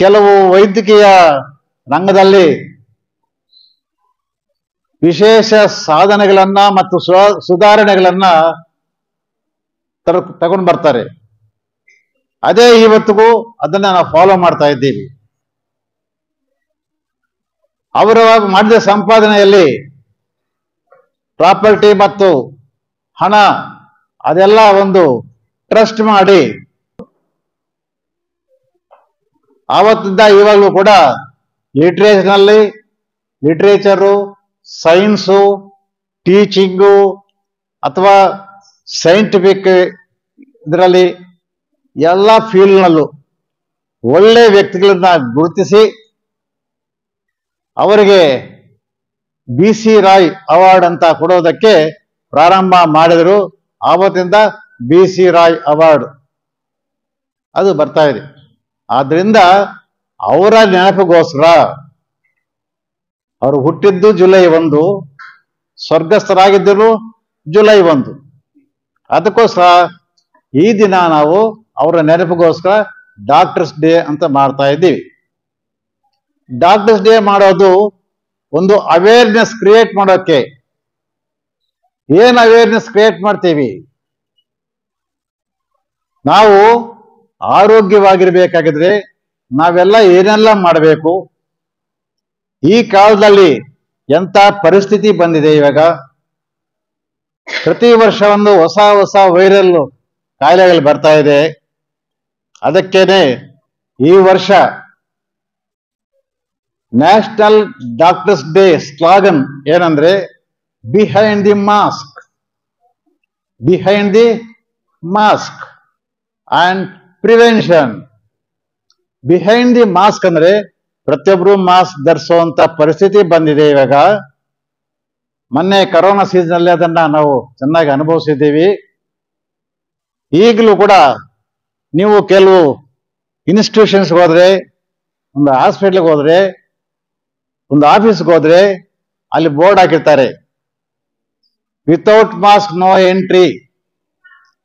ಕೆಲವು ವೈದ್ಯಕೀಯ ರಂಗದಲ್ಲಿ ವಿಶೇಷ ಸಾಧನೆಗಳನ್ನ ಮತ್ತು ಸುಧಾರಣೆಗಳನ್ನ ತಗೊಂಡು ಬರ್ತಾರೆ. ಅದೇ ಇವತ್ತಿಗೂ ಅದನ್ನ ನಾವು ಫಾಲೋ ಮಾಡ್ತಾ ಇದ್ದೀವಿ. ಅವರು ಮಾಡಿದ ಸಂಪಾದನೆಯಲ್ಲಿ ಪ್ರಾಪರ್ಟಿ ಮತ್ತು ಹಣ ಅದೆಲ್ಲ ಒಂದು ಟ್ರಸ್ಟ್ ಮಾಡಿ ಆವತ್ತಿಂದ ಇವಾಗಲೂ ಕೂಡ ಲಿಟ್ರೇಚರು, ಸೈನ್ಸು, ಟೀಚಿಂಗು ಅಥವಾ ಸೈಂಟಿಫಿಕ್ ಇದರಲ್ಲಿ ಎಲ್ಲ ಫೀಲ್ಡ್ನಲ್ಲೂ ಒಳ್ಳೆ ವ್ಯಕ್ತಿಗಳನ್ನ ಗುರುತಿಸಿ ಅವರಿಗೆ BC ರಾಯ್ ಅವಾರ್ಡ್ ಅಂತ ಕೊಡೋದಕ್ಕೆ ಪ್ರಾರಂಭ ಮಾಡಿದರು. ಆವತ್ತಿಂದ BC ರಾಯ್ ಅವಾರ್ಡ್ ಅದು ಬರ್ತಾ ಇದೆ. ಆದ್ರಿಂದ ಅವರ ನೆನಪಿಗೋಸ್ಕರ ಅವರು ಹುಟ್ಟಿದ್ದು ಜುಲೈ 1, ಸ್ವರ್ಗಸ್ಥರಾಗಿದ್ದರು ಜುಲೈ 1. ಅದಕ್ಕೋಸ್ಕರ ಈ ದಿನ ನಾವು ಅವರ ನೆನಪಿಗೋಸ್ಕರ ಡಾಕ್ಟರ್ಸ್ ಡೇ ಅಂತ ಮಾಡ್ತಾ ಇದ್ದೀವಿ. ಡಾಕ್ಟರ್ಸ್ ಡೇ ಮಾಡೋದು ಒಂದು ಅವೇರ್ನೆಸ್ ಕ್ರಿಯೇಟ್ ಮಾಡೋಕ್ಕೆ. ಏನ್ ಅವೇರ್ನೆಸ್ ಕ್ರಿಯೇಟ್ ಮಾಡ್ತೀವಿ? ನಾವು ಆರೋಗ್ಯವಾಗಿರ್ಬೇಕಾಗಿದ್ರೆ ನಾವೆಲ್ಲ ಏನೆಲ್ಲ ಮಾಡಬೇಕು? ಈ ಕಾಲದಲ್ಲಿ ಎಂತ ಪರಿಸ್ಥಿತಿ ಬಂದಿದೆ. ಇವಾಗ ಪ್ರತಿ ವರ್ಷ ಒಂದು ಹೊಸ ವೈರಲ್ ಕಾಯಿಲೆಗಳು ಬರ್ತಾ ಇದೆ. ಅದಕ್ಕೇನೆ ಈ ವರ್ಷ ನ್ಯಾಷನಲ್ ಡಾಕ್ಟರ್ಸ್ ಡೇ ಸ್ಲೋಗನ್ ಏನಂದ್ರೆ behind the mask and prevention. Behind the mask ಅಂದ್ರೆ ಪ್ರತಿಯೊಬ್ರು ಮಾಸ್ಕ್ ಧರಿಸುವಂತ ಪರಿಸ್ಥಿತಿ ಬಂದಿದೆ. ಇವಾಗ ಮೊನ್ನೆ ಕರೋನಾ ಸೀಸನ್ ಅಲ್ಲಿ ಅದನ್ನ ನಾವು ಚೆನ್ನಾಗಿ ಅನುಭವಿಸಿದ್ದೀವಿ. ಈಗಲೂ ಕೂಡ ನೀವು ಕೆಲವು ಇನ್ಸ್ಟಿಟ್ಯೂಷನ್ಸ್ಗೆ ಹೋದ್ರೆ, ಒಂದು ಹಾಸ್ಪಿಟ್ಲ್ಗೆ ಹೋದ್ರೆ, ಒಂದು ಆಫೀಸ್ಗೆ ಹೋದ್ರೆ ಅಲ್ಲಿ ಬೋರ್ಡ್ ಹಾಕಿರ್ತಾರೆ, ವಿತೌಟ್ ಮಾಸ್ಕ್ ನೋ ಎಂಟ್ರಿ.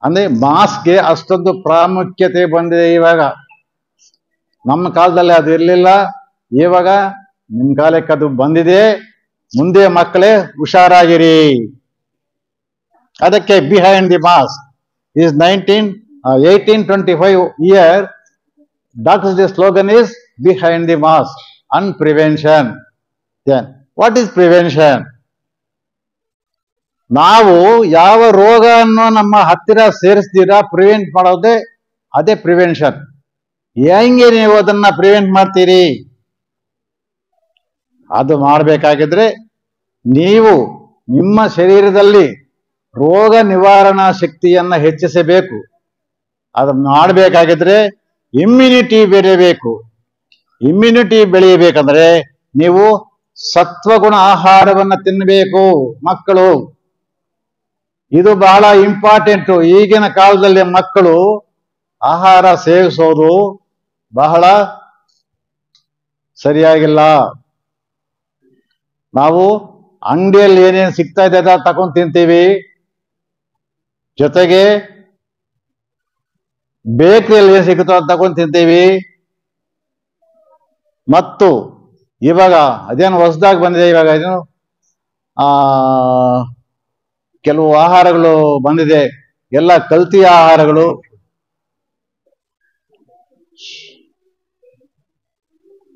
ಅಂದ್ರೆ ಮಾಸ್ಕ್ಗೆ ಅಷ್ಟೊಂದು ಪ್ರಾಮುಖ್ಯತೆ ಬಂದಿದೆ ಇವಾಗ. ನಮ್ಮ ಕಾಲದಲ್ಲಿ ಅದು ಇರಲಿಲ್ಲ. ಇವಾಗ ನಿಮ್ಮ ಕಾಲಕ್ಕೆ ಅದು ಬಂದಿದೆ. ಮುಂದೆ ಮಕ್ಕಳೇ ಹುಷಾರಾಗಿರಿ. ಅದಕ್ಕೆ behind the mask is 1825 year. Doctor's Day slogan is behind the mask and prevention. Then what is prevention? ನಾವು ಯಾವ ರೋಗವನ್ನು ನಮ್ಮ ಹತ್ತಿರ ಸೇರಿಸ್ತೀರಾ ಪ್ರಿವೆಂಟ್ ಮಾಡೋದೇ ಅದೇ ಪ್ರಿವೆನ್ಷನ್. ಹೆಂಗೆ ನೀವು ಅದನ್ನ ಪ್ರಿವೆಂಟ್ ಮಾಡ್ತೀರಿ? ಅದು ಮಾಡಬೇಕಾಗಿದ್ರೆ ನೀವು ನಿಮ್ಮ ಶರೀರದಲ್ಲಿ ರೋಗ ನಿವಾರಣಾ ಶಕ್ತಿಯನ್ನ ಹೆಚ್ಚಿಸಬೇಕು. ಅದು ಮಾಡಬೇಕಾಗಿದ್ರೆ ಇಮ್ಯುನಿಟಿ ಬೆಳೆಯಬೇಕು. ಇಮ್ಯುನಿಟಿ ಬೆಳೆಯಬೇಕಂದ್ರೆ ನೀವು ಸತ್ವಗುಣ ಆಹಾರವನ್ನ ತಿನ್ನಬೇಕು ಮಕ್ಕಳು. ಇದು ಬಹಳ ಇಂಪಾರ್ಟೆಂಟ್. ಈಗಿನ ಕಾಲದಲ್ಲಿ ಮಕ್ಕಳು ಆಹಾರ ಸೇವಿಸೋದು ಬಹಳ ಸರಿಯಾಗಿಲ್ಲ. ನಾವು ಅಂಗಡಿಯಲ್ಲಿ ಏನೇನು ಸಿಗ್ತಾ ಇದೆ ಅದ ತಗೊಂಡು ತಿಂತೀವಿ. ಜೊತೆಗೆ ಬೇಕರಿಯಲ್ಲಿ ಏನ್ ಸಿಗುತ್ತೋ ಅದು ತಗೊಂಡು ತಿಂತೀವಿ. ಮತ್ತು ಇವಾಗ ಅದೇನು ಹೊಸದಾಗಿ ಬಂದಿದೆ, ಇವಾಗ ಏನು ಕೆಲವು ಆಹಾರಗಳು ಬಂದಿದೆ, ಎಲ್ಲ ಕಲ್ತಿ ಆಹಾರಗಳು.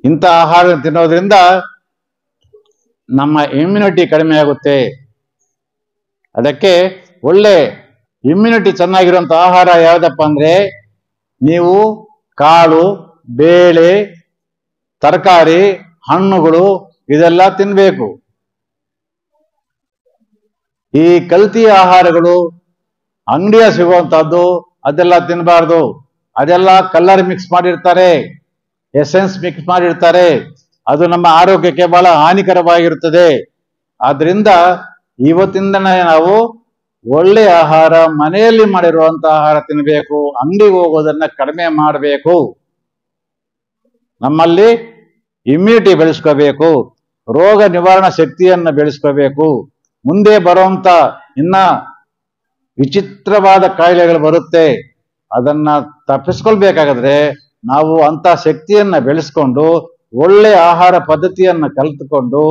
ಇಂಥ ಆಹಾರ ತಿನ್ನೋದ್ರಿಂದ ನಮ್ಮ ಇಮ್ಯುನಿಟಿ ಕಡಿಮೆ ಆಗುತ್ತೆ. ಅದಕ್ಕೆ ಒಳ್ಳೆ ಇಮ್ಯುನಿಟಿ ಚೆನ್ನಾಗಿರುವಂತ ಆಹಾರ ಯಾವ್ದಪ್ಪ ಅಂದ್ರೆ ನೀವು ಕಾಳು, ಬೇಳೆ, ತರಕಾರಿ, ಹಣ್ಣುಗಳು ಇದೆಲ್ಲ ತಿನ್ಬೇಕು. ಈ ಕಲ್ತಿ ಆಹಾರಗಳು ಅಂಗಡಿಯ ಸಿಗುವಂತಹದ್ದು ಅದೆಲ್ಲ ತಿನ್ನಬಾರ್ದು. ಅದೆಲ್ಲ ಕಲರ್ ಮಿಕ್ಸ್ ಮಾಡಿರ್ತಾರೆ, ಎಸೆನ್ಸ್ ಮಿಕ್ಸ್ ಮಾಡಿರ್ತಾರೆ. ಅದು ನಮ್ಮ ಆರೋಗ್ಯಕ್ಕೆ ಬಹಳ ಹಾನಿಕರವಾಗಿರುತ್ತದೆ. ಆದ್ರಿಂದ ಇವತ್ತಿಂದನೇ ನಾವು ಒಳ್ಳೆ ಆಹಾರ, ಮನೆಯಲ್ಲಿ ಮಾಡಿರುವಂತ ಆಹಾರ ತಿನ್ನಬೇಕು. ಅಂಗಡಿಗೆ ಹೋಗೋದನ್ನ ಕಡಿಮೆ ಮಾಡಬೇಕು. ನಮ್ಮಲ್ಲಿ ಇಮ್ಯುನಿಟಿ ಬೆಳೆಸ್ಕೋಬೇಕು, ರೋಗ ನಿವಾರಣಾ ಶಕ್ತಿಯನ್ನ ಬೆಳೆಸ್ಕೋಬೇಕು. ಮುಂದೆ ಬರುವಂತ ಇನ್ನ ವಿಚಿತ್ರವಾದ ಕಾಯಿಲೆಗಳು ಬರುತ್ತೆ. ಅದನ್ನ ತಪ್ಪಿಸ್ಕೊಳ್ಬೇಕಾದ್ರೆ ನಾವು ಅಂತ ಶಕ್ತಿಯನ್ನ ಬೆಳೆಸ್ಕೊಂಡು ಒಳ್ಳೆ ಆಹಾರ ಪದ್ಧತಿಯನ್ನ ಕಲಿತುಕೊಂಡು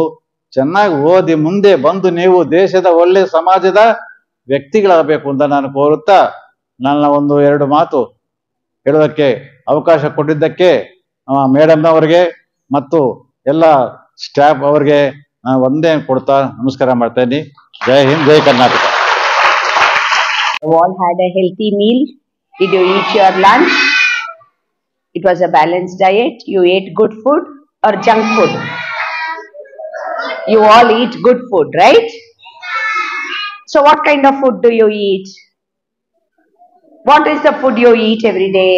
ಚೆನ್ನಾಗಿ ಓದಿ ಮುಂದೆ ಬಂದು ನೀವು ದೇಶದ ಒಳ್ಳೆ ಸಮಾಜದ ವ್ಯಕ್ತಿಗಳಾಗಬೇಕು ಅಂತ ನಾನು ಕೋರುತ್ತಾ ನನ್ನ ಒಂದು ಎರಡು ಮಾತು ಹೇಳೋದಕ್ಕೆ ಅವಕಾಶ ಕೊಟ್ಟಿದ್ದಕ್ಕೆ ಮೇಡಮ್ನವರಿಗೆ ಮತ್ತು ಎಲ್ಲ ಸ್ಟಾಫ್ ಅವರಿಗೆ ನಾನು ಒಂದೇ ಕೊಡ್ತಾ ನಮಸ್ಕಾರ ಮಾಡ್ತಾ ಇದ್ದೀನಿ. ಜೈ ಹಿಂದ್, ಜೈ Karnataka. You all had a healthy meal. Did you eat your lunch? It was a balanced diet. You ate good food or junk food? You all eat good food, right? So what kind of food do you eat? What is the food you eat every day?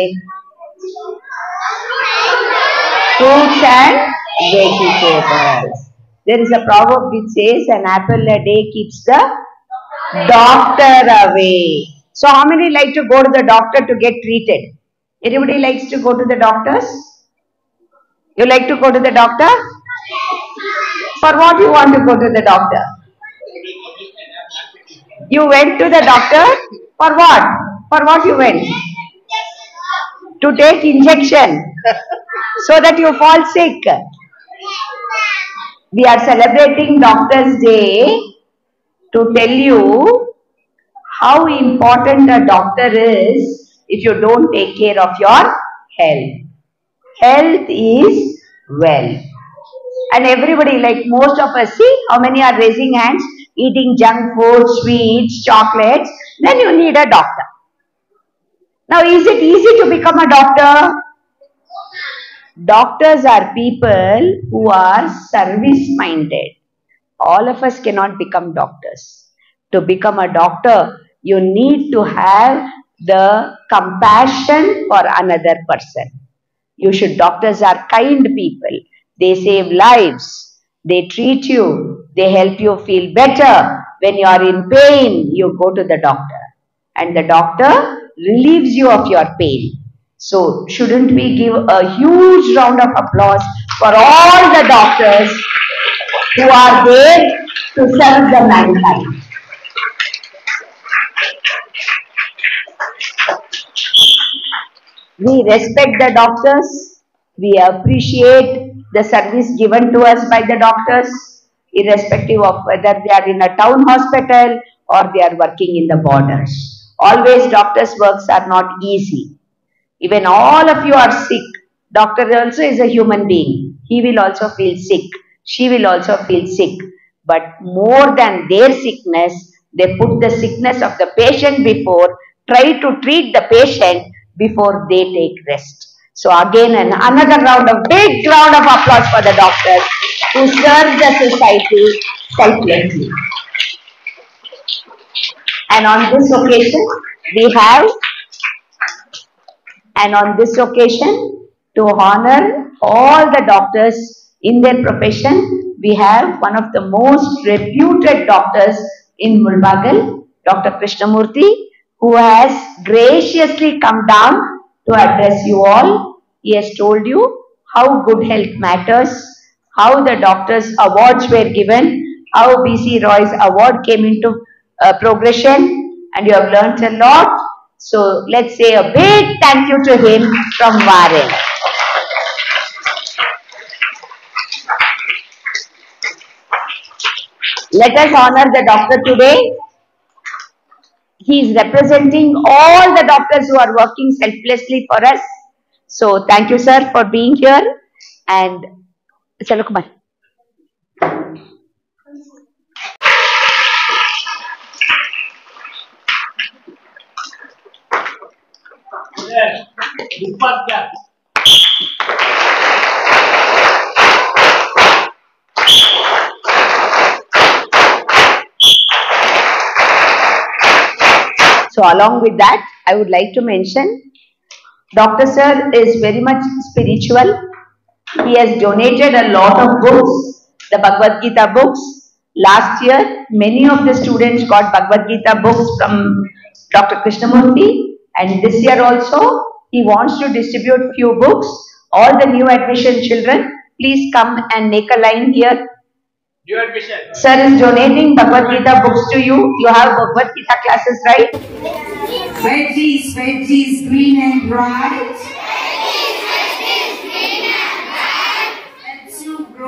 Fruits and vegetables. There is a proverb which says an apple a day keeps the doctor away. So how many like to go to the doctor to get treated? Anybody likes to go to the doctors? You like to go to the doctor? For what you want to go to the doctor? You went to the doctor for what? For what you went? To take injection so that you fall sick. We are celebrating Doctor's Day to tell you how important a doctor is if you don't take care of your health. Health is wealth. And everybody, like most of us, see how many are raising hands, eating junk food, sweets, chocolates, then you need a doctor. Now, is it easy to become a doctor? Doctors are people who are service-minded. All of us cannot become doctors. To become a doctor, you need to have the compassion for another person. Doctors are kind people. They save lives. They treat you. They help you feel better. When you are in pain, you go to the doctor. And the doctor relieves you of your pain. So, shouldn't we give a huge round of applause for all the doctors who are there to serve the mankind? We respect the doctors. We appreciate the service given to us by the doctors, irrespective of whether they are in a town hospital or they are working in the borders. Always doctors' works are not easy. Even all of you are sick. Doctor also is a human being. He will also feel sick. She will also feel sick. But more than their sickness, they put the sickness of the patient before, try to treat the patient before they take rest. So again, another big round of applause for the doctors who serve the society selflessly. And on this occasion, to honor all the doctors in their profession, we have one of the most reputed doctors in Mulbagal, Dr. Krishnamurthy, who has graciously come down to address you all. He has told you how good health matters, how the doctors' awards were given, how B.C. Roy's award came into progression, and you have learnt a lot. So, let's say a big thank you to him from Waren. Let us honor the doctor today. He is representing all the doctors who are working selflessly for us. So, thank you, sir, for being here. And, Chalo Kumar. So along with that, I would like to mention, Dr. Sir is very much spiritual. He has donated a lot of books, the Bhagavad Gita books. Last year, many of the students got Bhagavad Gita books from Dr. Krishnamurthy, and this year also, he wants to distribute few books. All the new admission children, please come and make a line here. New admission. Sir is donating Bhagavad Gita books to you. You have Bhagavad Gita classes, right? Veggies, green and bright.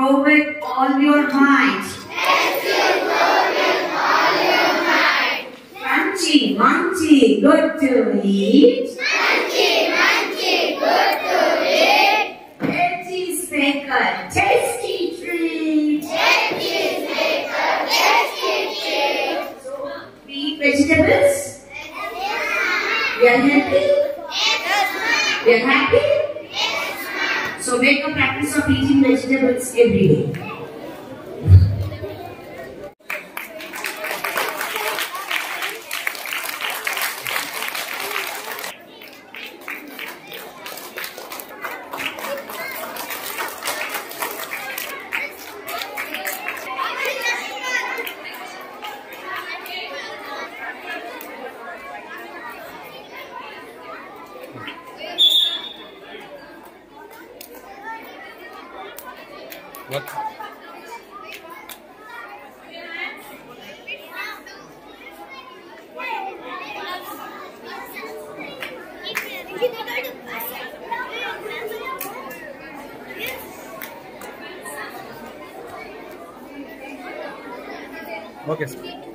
grow with all your might. Crunchy, munchy, good to eat. Veggies make a tasty treat. So, we eat vegetables. We are happy. We are happy. So make a practice of eating vegetables every day. What? Okay, sir.